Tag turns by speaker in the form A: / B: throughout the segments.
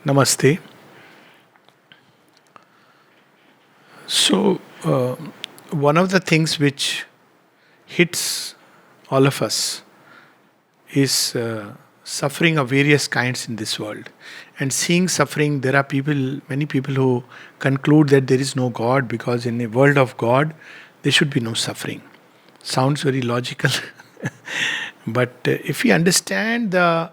A: Namaste. So, one of the things which hits all of us is suffering of various kinds in this world. And seeing suffering, there are many people who conclude that there is no God because in a world of God, there should be no suffering. Sounds very logical. But if we understand the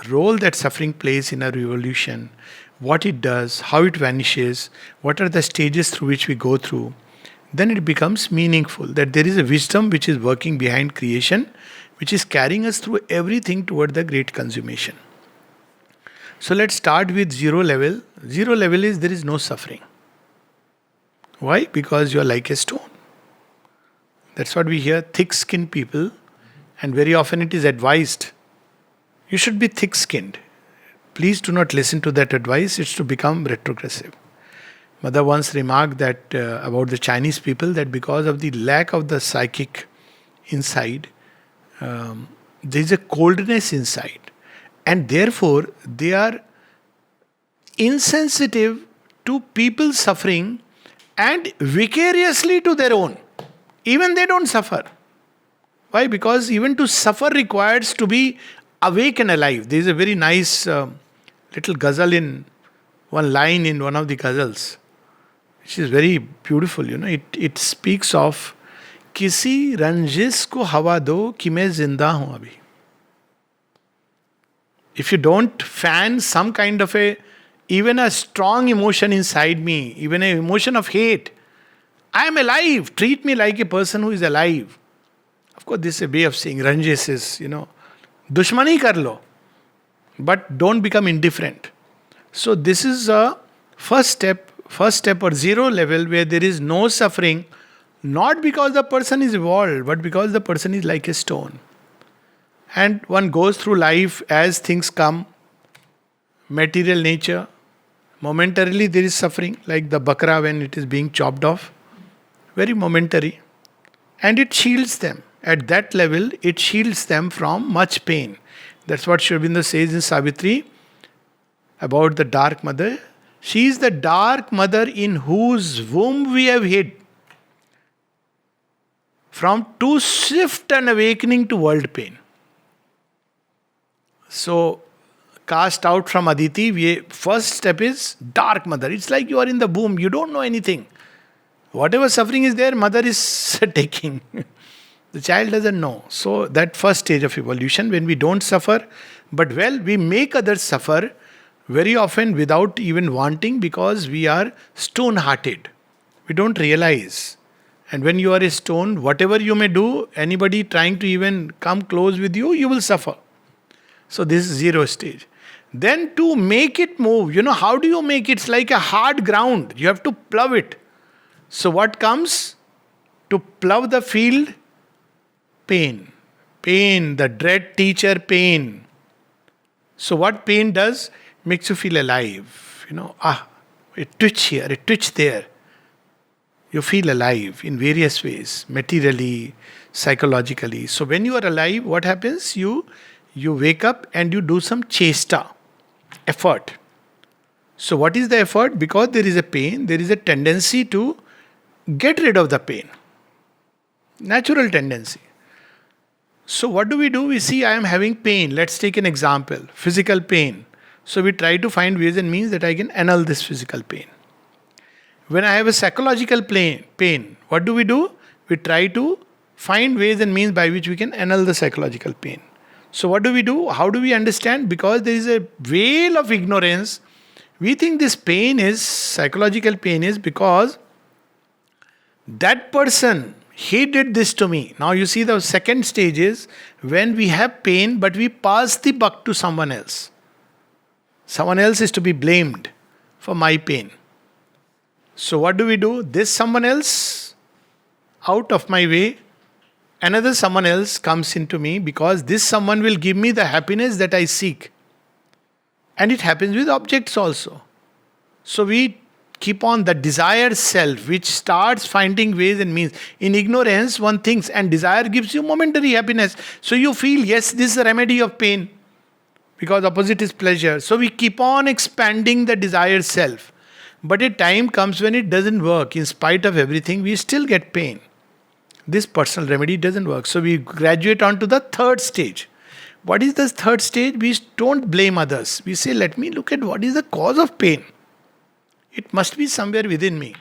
A: role that suffering plays in our evolution, what it does, how it vanishes, what are the stages through which we go through, then it becomes meaningful that there is a wisdom which is working behind creation, which is carrying us through everything toward the great consummation. So let's start with zero level. Zero level is there is no suffering. Why? Because you are like a stone. That's what we hear, thick skinned people, and very often it is advised you should be thick skinned. Please do not listen to that advice, it's to become retrogressive. Mother once remarked that about the Chinese people that because of the lack of the psychic inside, there is a coldness inside, and therefore they are insensitive to people suffering and vicariously to their own. Even they don't suffer. Why? Because even to suffer requires to be awake and alive. There is a very nice little ghazal in one line in one of the ghazals, which is very beautiful. It speaks of किसी रंजिश को हवा दो कि मैं जिंदा हूं अभी. If you don't fan some kind of even a strong emotion inside me, even an emotion of hate, I am alive. Treat me like a person who is alive. Of course, this is a way of saying ranjis is, dushmani kar lo, but don't become indifferent. So this is a first step or zero level where there is no suffering, not because the person is evolved, but because the person is like a stone. And one goes through life as things come, material nature. Momentarily there is suffering, like the bakra when it is being chopped off. Very momentary. And it shields them. At that level, it shields them from much pain. That's what Sri Aurobindo says in Savitri about the dark mother. She is the dark mother in whose womb we have hid from too swift an awakening to world pain. So, cast out from Aditi, first step is dark mother. It's like you are in the womb, you don't know anything. Whatever suffering is there, mother is taking. The child doesn't know. So that first stage of evolution, when we don't suffer, but we make others suffer very often without even wanting because we are stone-hearted. We don't realize. And when you are a stone, whatever you may do, anybody trying to even come close with you, you will suffer. So this is zero stage. Then to make it move, how do you make it? It's like a hard ground. You have to plow it. So what comes? To plow the field? Pain. Pain, the dread teacher pain. So what pain does? Makes you feel alive. A twitch here, a twitch there. You feel alive in various ways, materially, psychologically. So when you are alive, what happens? You wake up and you do some chesta, effort. So what is the effort? Because there is a pain, there is a tendency to get rid of the pain. Natural tendency. So what do? We see I am having pain. Let's take an example. Physical pain. So we try to find ways and means that I can annul this physical pain. When I have a psychological pain, what do? We try to find ways and means by which we can annul the psychological pain. So what do? How do we understand? Because there is a veil of ignorance. We think this pain is, psychological pain is because that person, he did this to me. Now you see the second stage is when we have pain but we pass the buck to someone else. Someone else is to be blamed for my pain. So what do? This someone else, out of my way, another someone else comes into me because this someone will give me the happiness that I seek. And it happens with objects also. So we keep on the desired self, which starts finding ways and means. In ignorance, one thinks, and desire gives you momentary happiness. So you feel, yes, this is a remedy of pain. because opposite is pleasure. So we keep on expanding the desired self. But a time comes when it doesn't work. In spite of everything, we still get pain. This personal remedy doesn't work. So we graduate on to the third stage. What is the third stage? We don't blame others. We say, let me look at what is the cause of pain. It must be somewhere within me.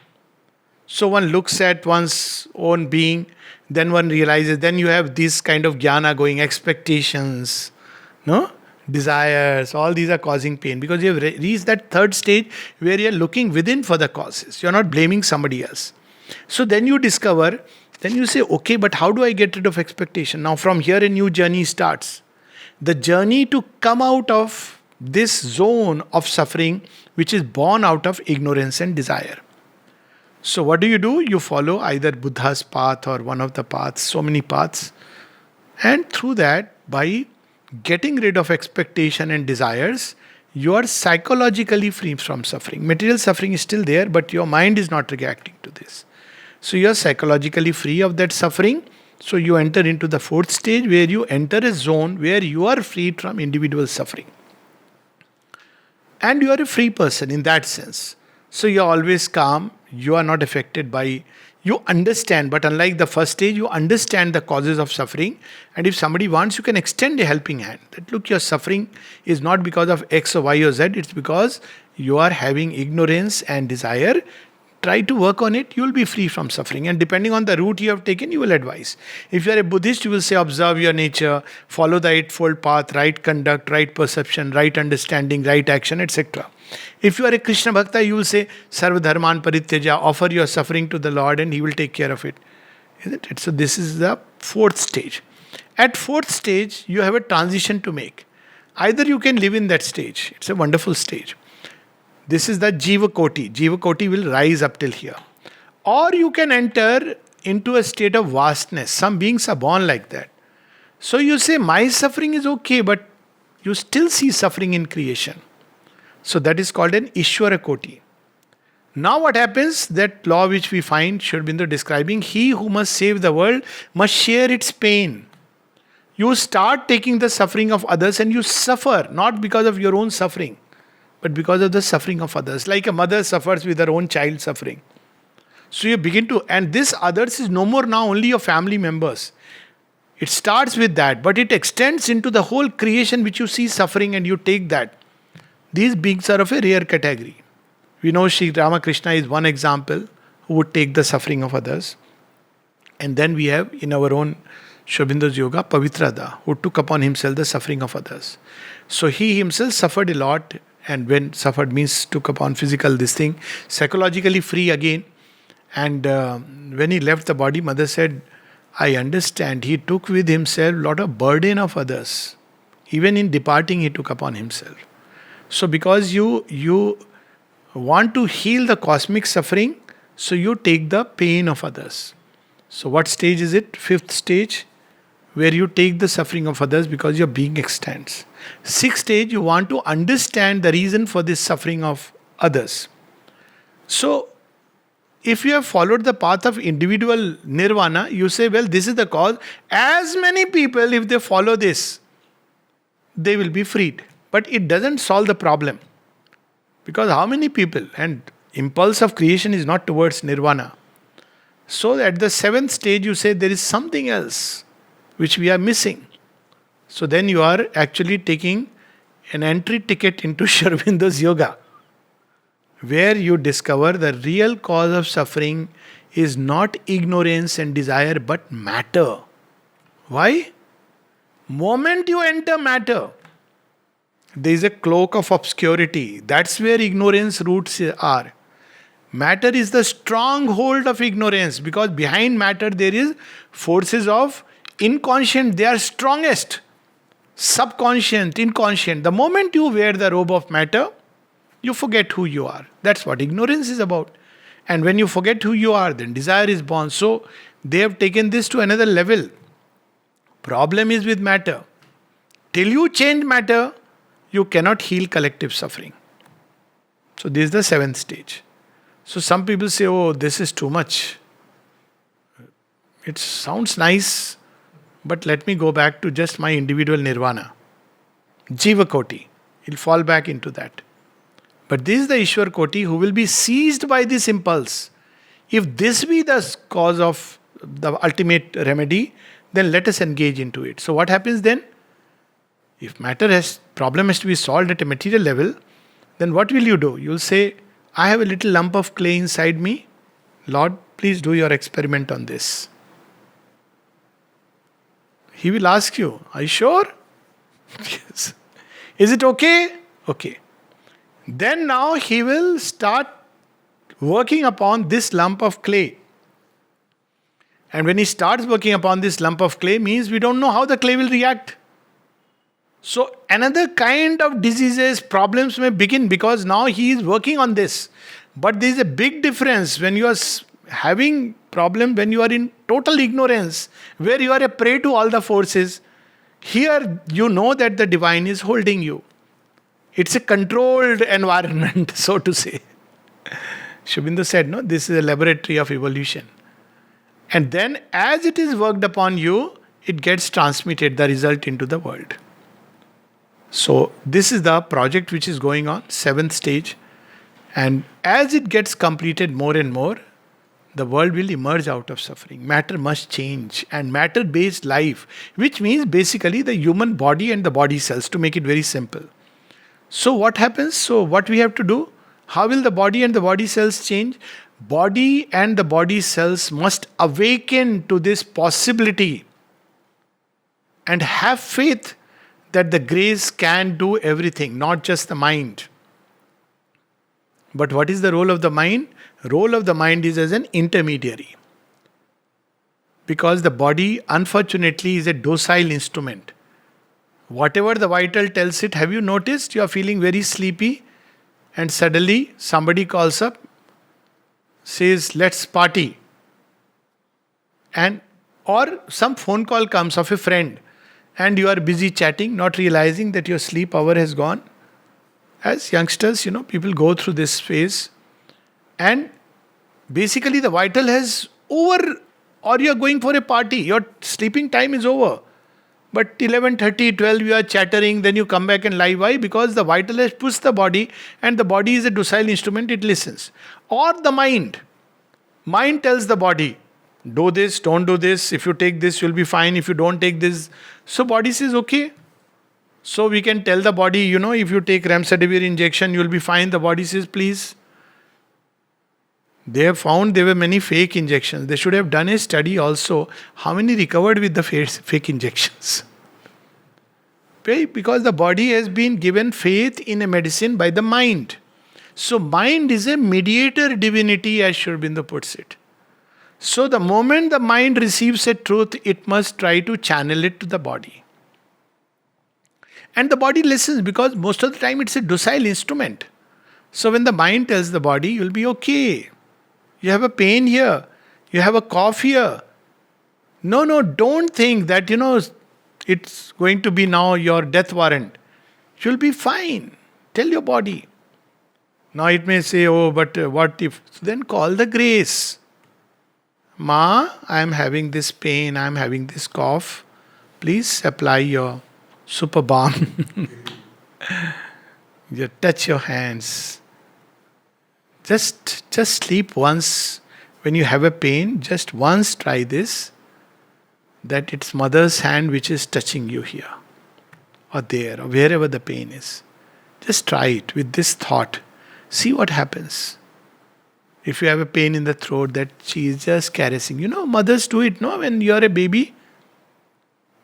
A: So one looks at one's own being, then one realizes, then you have this kind of jnana going, expectations, no? Desires, all these are causing pain because you have reached that third stage where you are looking within for the causes. You are not blaming somebody else. So then you discover, then you say, okay, but how do I get rid of expectation? Now from here a new journey starts. The journey to come out of this zone of suffering which is born out of ignorance and desire. So what do? You follow either Buddha's path or one of the paths, so many paths. And through that, by getting rid of expectation and desires, you are psychologically free from suffering. Material suffering is still there, but your mind is not reacting to this. So you are psychologically free of that suffering. So you enter into the fourth stage where you enter a zone where you are freed from individual suffering. And you are a free person in that sense. So you are always calm. You are not affected by, you understand, but unlike the first stage, you understand the causes of suffering. And if somebody wants, you can extend a helping hand. That look, your suffering is not because of X or Y or Z, it's because you are having ignorance and desire. Try to work on it, you will be free from suffering. And depending on the route you have taken, you will advise. If you are a Buddhist, you will say, observe your nature, follow the Eightfold Path, right conduct, right perception, right understanding, right action, etc. If you are a Krishna Bhakta, you will say, Sarva Dharman Parityaja, offer your suffering to the Lord and He will take care of it. Isn't it? So this is the fourth stage. At fourth stage, you have a transition to make. Either you can live in that stage. It's a wonderful stage. This is the Jiva Koti. Jiva Koti will rise up till here. Or you can enter into a state of vastness. Some beings are born like that. So you say, my suffering is okay, but you still see suffering in creation. So that is called an Ishvara Koti. Now what happens? That law which we find Sri Aurobindo describing, he who must save the world must share its pain. You start taking the suffering of others and you suffer, not because of your own suffering, but because of the suffering of others. Like a mother suffers with her own child suffering. So you begin to, and this others is no more now only your family members. It starts with that, but it extends into the whole creation which you see suffering and you take that. These beings are of a rare category. We know Sri Ramakrishna is one example who would take the suffering of others. And then we have in our own Sri Aurobindo's yoga, Pavitrada, who took upon himself the suffering of others. So he himself suffered a lot, and when suffered means took upon physical this thing, psychologically free again. And when he left the body, mother said, I understand, he took with himself a lot of burden of others. Even in departing, he took upon himself. So because you want to heal the cosmic suffering, so you take the pain of others. So what stage is it? Fifth stage, where you take the suffering of others because your being extends. Sixth stage, you want to understand the reason for this suffering of others. So if you have followed the path of individual nirvana, you say, well, this is the cause. As many people, if they follow this, they will be freed. But it doesn't solve the problem. Because how many people? And impulse of creation is not towards nirvana. So at the seventh stage, you say there is something else which we are missing. So then you are actually taking an entry ticket into Sri Aurobindo's yoga, where you discover the real cause of suffering is not ignorance and desire, but matter. Why? Moment you enter matter, there is a cloak of obscurity. That's where ignorance roots are. Matter is the stronghold of ignorance, because behind matter there is forces of inconscient. They are strongest. Subconscient, inconscient. The moment you wear the robe of matter, you forget who you are. That's what ignorance is about. And when you forget who you are, then desire is born. So they have taken this to another level. Problem is with matter. Till you change matter, you cannot heal collective suffering. So this is the seventh stage. So some people say, oh, this is too much. It sounds nice, but let me go back to just my individual nirvana. Jiva Koti. He'll fall back into that. But this is the Ishwar Koti who will be seized by this impulse. If this be the cause of the ultimate remedy, then let us engage into it. So what happens then? If problem has to be solved at a material level, then what will you do? You'll say, I have a little lump of clay inside me. Lord, please do your experiment on this. He will ask you, are you sure? Yes. Is it okay? Okay. Then now he will start working upon this lump of clay. And when he starts working upon this lump of clay, means we don't know how the clay will react. So another kind of diseases, problems may begin because now he is working on this. But there is a big difference when you are having problem, when you are in total ignorance, where you are a prey to all the forces. Here you know that the divine is holding you. It's a controlled environment, so to say. Sri Aurobindo said, no, this is a laboratory of evolution. And then as it is worked upon you, it gets transmitted, the result, into the world. So this is the project which is going on, 7th stage. And as it gets completed more and more, the world will emerge out of suffering. Matter must change. And matter-based life, which means basically the human body and the body cells, to make it very simple. So what happens? So what we have to do? How will the body and the body cells change? Body and the body cells must awaken to this possibility and have faith that the grace can do everything, not just the mind. But what is the role of the mind? Role of the mind is as an intermediary. Because the body, unfortunately, is a docile instrument. Whatever the vital tells it, have you noticed you are feeling very sleepy and suddenly somebody calls up, says, let's party. Or some phone call comes of a friend and you are busy chatting, not realizing that your sleep hour has gone. As youngsters, people go through this phase and basically the vital has over, or you are going for a party, your sleeping time is over. But 11:30, 12 you are chattering, then you come back and lie. Why? Because the vital has pushed the body and the body is a docile instrument, it listens. Or the mind. Mind tells the body, do this, don't do this, if you take this you'll be fine, if you don't take this. So body says okay. So we can tell the body, if you take remdesivir injection you'll be fine. The body says please. They have found there were many fake injections. They should have done a study also. How many recovered with the fake injections? Because the body has been given faith in a medicine by the mind. So mind is a mediator divinity, as Sri Aurobindo puts it. So the moment the mind receives a truth, it must try to channel it to the body. And the body listens because most of the time it's a docile instrument. So when the mind tells the body, you'll be okay. You have a pain here. You have a cough here. No, don't think that, it's going to be now your death warrant. You'll be fine. Tell your body. Now it may say, oh, but what if? So then call the grace. Ma, I am having this pain, I am having this cough. Please apply your super balm. You touch your hands. Just sleep once. When you have a pain, just once try this. That it's mother's hand which is touching you here. Or there, or wherever the pain is. Just try it with this thought. See what happens. If you have a pain in the throat, that she is just caressing. Mothers do it, no? When you are a baby.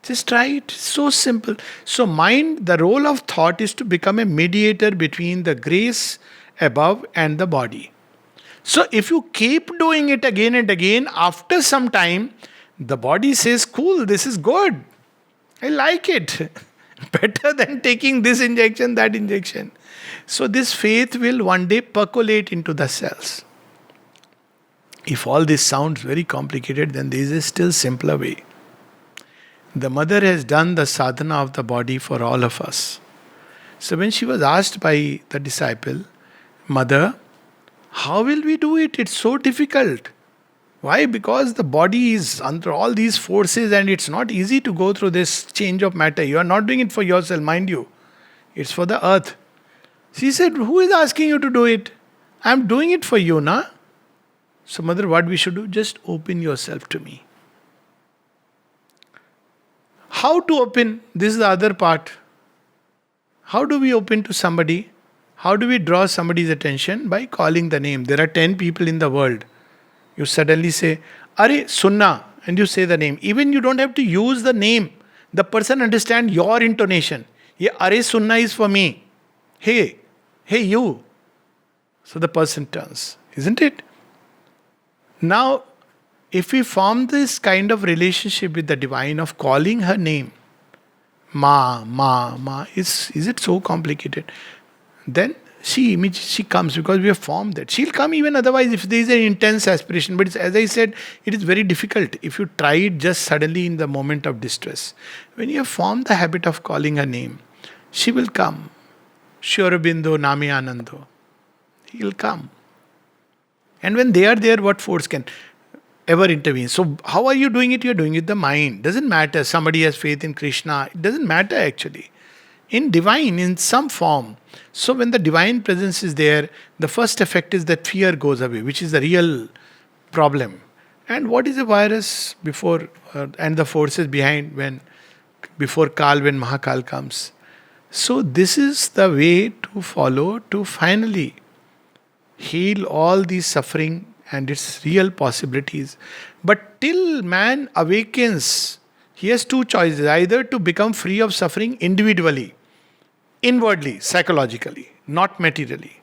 A: Just try it. So simple. So mind, the role of thought is to become a mediator between the grace above and the body. So if you keep doing it again and again, after some time, the body says, cool, this is good. I like it. Better than taking this injection, that injection. So this faith will one day percolate into the cells. If all this sounds very complicated, then there is a still simpler way. The mother has done the sadhana of the body for all of us. So when she was asked by the disciple, Mother, how will we do it? It's so difficult. Why? Because the body is under all these forces and it's not easy to go through this change of matter. You are not doing it for yourself, mind you. It's for the earth. She said, who is asking you to do it? I'm doing it for you, na? So, mother, what we should do? Just open yourself to me. How to open? This is the other part. How do we open to somebody? How do we draw somebody's attention? By calling the name. There are 10 people in the world. You suddenly say, Are Sunna, and you say the name. Even you don't have to use the name. The person understands your intonation. Yeah, Are Sunna is for me. Hey, you. So the person turns, isn't it? Now, if we form this kind of relationship with the divine of calling her name, Ma, is it so complicated? Then she comes because we have formed that. She'll come even otherwise if there is an intense aspiration. But as I said, it is very difficult if you try it just suddenly in the moment of distress. When you have formed the habit of calling her name, she will come. Shurabindo Nami Anando. He will come. And when they are there, what force can ever intervene? So how are you doing it? You're doing it with the mind. Doesn't matter. Somebody has faith in Krishna. It doesn't matter actually. In divine, in some form. So when the divine presence is there, the first effect is that fear goes away, which is the real problem. And what is a virus before and the forces behind before Kal, when Mahakal comes? So this is the way to follow to finally heal all these suffering and its real possibilities. But till man awakens, he has two choices: either to become free of suffering individually, inwardly, psychologically, not materially.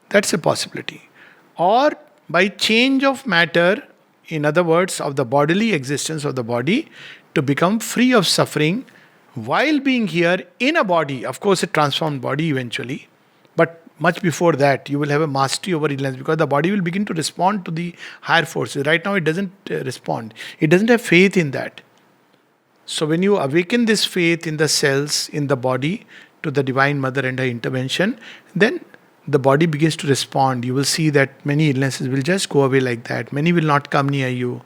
A: That's a possibility. Or by change of matter, in other words, of the bodily existence of the body, to become free of suffering while being here in a body, of course, a transformed body eventually. But much before that, you will have a mastery over illness because the body will begin to respond to the higher forces. Right now, it doesn't respond, it doesn't have faith in that. So, when you awaken this faith in the cells, in the body, to the Divine Mother and her intervention, then the body begins to respond. You will see that many illnesses will just go away like that. Many will not come near you.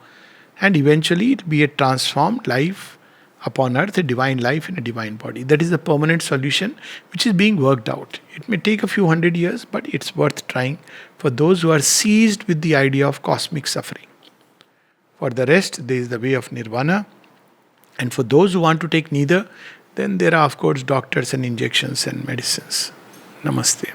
A: And eventually, it will be a transformed life upon earth, a divine life in a divine body. That is the permanent solution which is being worked out. It may take a few hundred years, but it's worth trying for those who are seized with the idea of cosmic suffering. For the rest, there is the way of nirvana. And for those who want to take neither, then there are, of course, doctors and injections and medicines. Namaste.